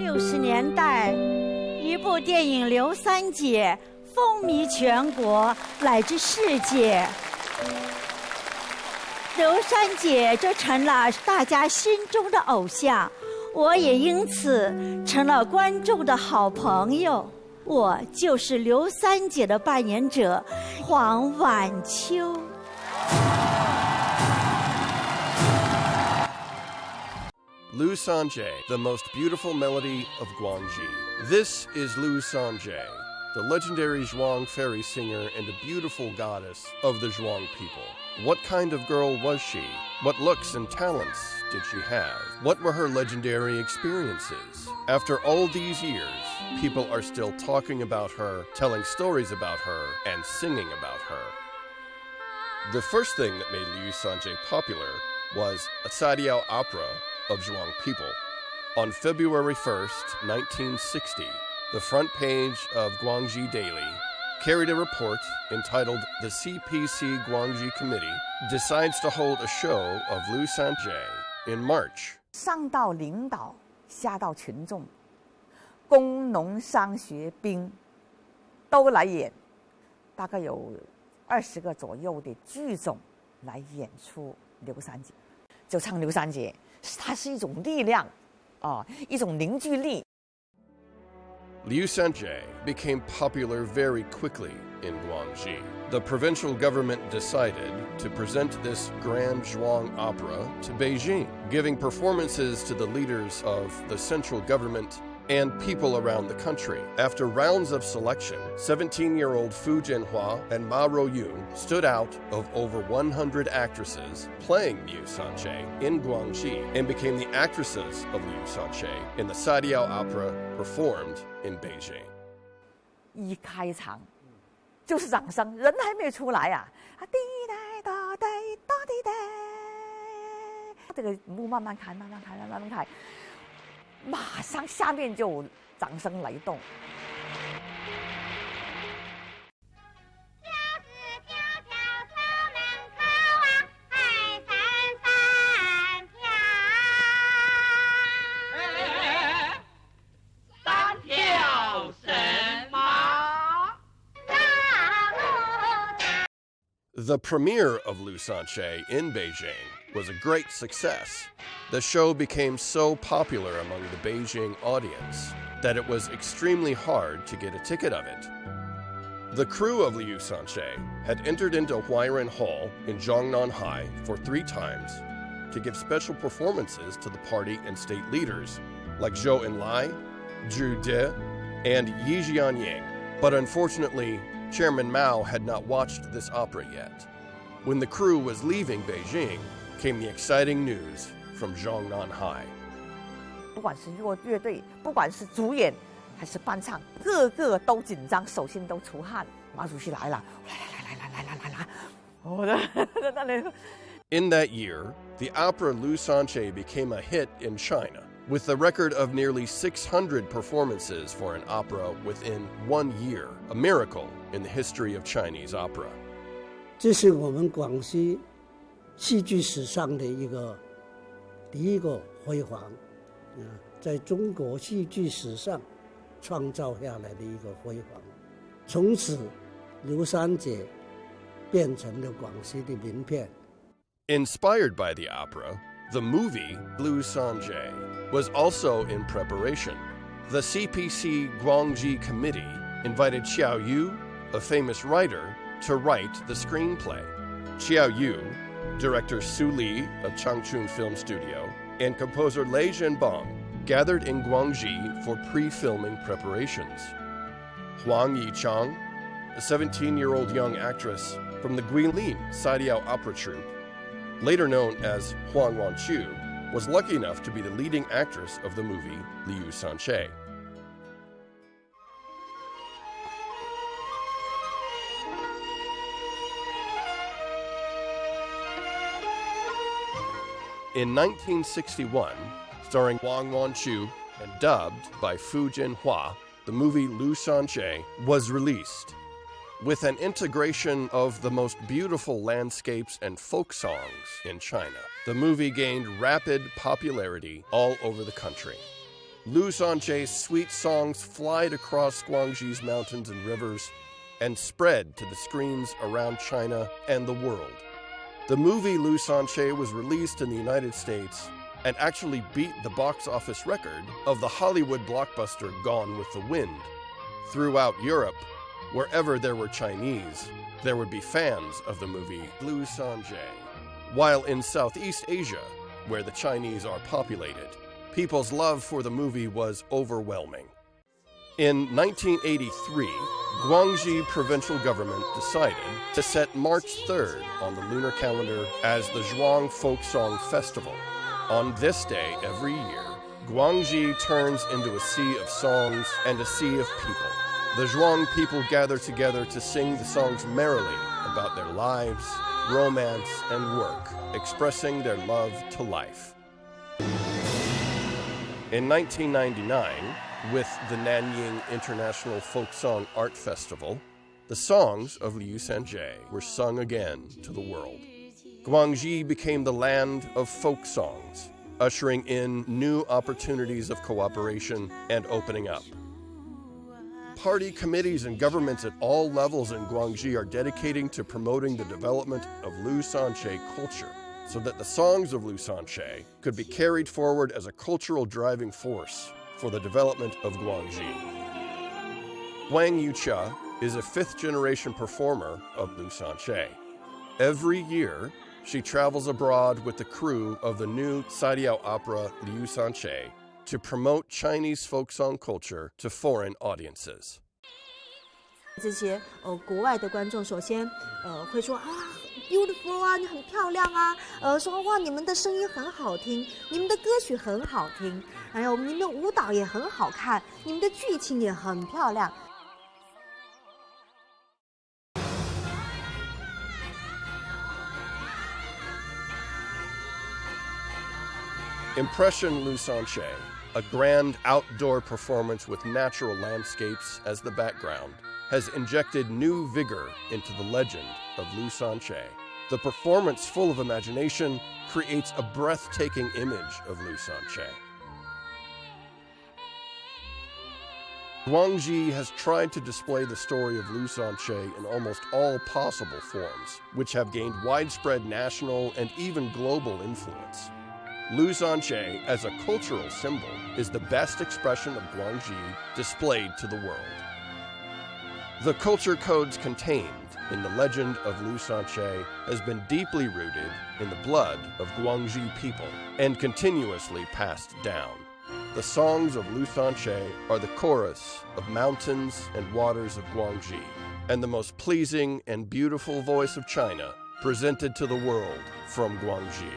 60年代，一部电影《刘三姐》风靡全国乃至世界。刘三姐就成了大家心中的偶像，我也因此成了观众的好朋友。我就是刘三姐的扮演者黄婉秋。Liu Sanjie, the most beautiful melody of Guangxi. This is Liu Sanjie, the legendary Zhuang fairy singer and a beautiful goddess of the Zhuang people. What kind of girl was she? What looks and talents did she have? What were her legendary experiences? After all these years, people are still talking about her, telling stories about her, and singing about her. The first thing that made Liu Sanjie popular was a Sadiao opera of Zhuang people. On February 1st, 1960, the front page of Guangxi Daily carried a report entitled The CPC Guangxi Committee decides to hold a show of Liu Sanjie in March. 上到领导，下到群众，工农商学兵都来演，大概有20个左右的剧种来演出刘三姐，就唱刘三姐，它是一种力量，一种凝聚力。Liu Sanjie became popular very quickly in Guangxi. The provincial government decided to present this grand Zhuang opera to Beijing, giving performances to the leaders of the central government and people around the country. After rounds of selection, 17-year-old Fu Jianhua and Ma Rouyun stood out of over 100 actresses playing Liu Sanjie in Guangxi and became the actresses of Liu Sanjie in the Sadiao opera performed in Beijing. 一开场就是掌声，人还没有出来啊，滴答答答答滴答，这个幕慢慢开，慢慢开，慢慢开。马上下面就掌声雷动。The premiere of Liu Sanjie in Beijing was a great success. The show became so popular among the Beijing audience that it was extremely hard to get a ticket of it. The crew of Liu Sanjie had entered into Huairen Hall in Zhongnanhai for 3 times to give special performances to the party and state leaders like Zhou Enlai, Zhu De, and Yi Jianying. But unfortunately, Chairman Mao had not watched this opera yet. When the crew was leaving Beijing, came the exciting news from Zhongnanhai. 不管是乐队，不管是主演还是伴唱，个个都紧张，手心都出汗。马主席来了，来，我的那里。In that year, the opera Liu Sanjie became a hit in China, with the record of nearly 600 performances for an opera within 1 year, a miracle in the history of Chinese opera. 这是我们广西戏剧史上的第一个辉煌，在中国戏剧史上创造下来的一个辉煌。从此，刘三姐变成了广西的名片。Inspired by the opera, the movie Liu Sanjie was also in preparation. The CPC Guangxi Committee invited Qiao Yu, a famous writer, to write the screenplay. Qiao Yu, director Su Li of Changchun Film Studio, and composer Lei Zhenbang gathered in Guangxi for pre-filming preparations. Huang Yichang, a 17-year-old young actress from the Guilin Sadiao opera troupe, later known as Huang Wanqiu, was lucky enough to be the leading actress of the movie Liu Sanjie. In 1961, starring Huang Wanqiu and dubbed by Fu Jianhua, the movie Liu Sanjie was released. With an integration of the most beautiful landscapes and folk songs in China, the movie gained rapid popularity all over the country. Liu Sanjie's sweet songs flied across Guangxi's mountains and rivers and spread to the screens around China and the world. The movie Liu Sanjie was released in the United States and actually beat the box office record of the Hollywood blockbuster Gone with the Wind. Throughout Europe, wherever there were Chinese, there would be fans of the movie Liu Sanjie. While in Southeast Asia, where the Chinese are populated, people's love for the movie was overwhelming. In 1983, Guangxi provincial government decided to set March 3rd on the lunar calendar as the Zhuang Folk Song Festival. On this day every year, Guangxi turns into a sea of songs and a sea of people. The Zhuang people gather together to sing the songs merrily about their lives, romance, and work, expressing their love to life. In 1999, with the Nanying International Folk Song Art Festival, the songs of Liu Sanjie were sung again to the world. Guangxi became the land of folk songs, ushering in new opportunities of cooperation and opening up. Party committees and governments at all levels in Guangxi are dedicating to promoting the development of Liu Sanjie culture, so that the songs of Liu Sanjie could be carried forward as a cultural driving force for the development of Guangxi. Wang Yucha is a fifth-generation performer of Liu Sanjie. Every year, she travels abroad with the crew of the new Saidiao opera Liu Sanjie to promote Chinese folk song culture to foreign audiences. 这些国外的观众首先会说啊 beautiful 啊，你很漂亮啊，说哇你们的声音很好听，你们的歌曲很好听，还有你们的舞蹈也很好看，你们的剧情也很漂亮。 Impression Liu Sanjie, a grand outdoor performance with natural landscapes as the background, has injected new vigor into the legend of Liu Sanjie. The performance, full of imagination, creates a breathtaking image of Liu Sanjie. Guangxi has tried to display the story of Liu Sanjie in almost all possible forms, which have gained widespread national and even global influence. Liu Sanjie, as a cultural symbol, is the best expression of Guangxi displayed to the world. The culture codes contained in the legend of Liu Sanjie has been deeply rooted in the blood of Guangxi people and continuously passed down. The songs of Liu Sanjie are the chorus of mountains and waters of Guangxi, and the most pleasing and beautiful voice of China presented to the world from Guangxi.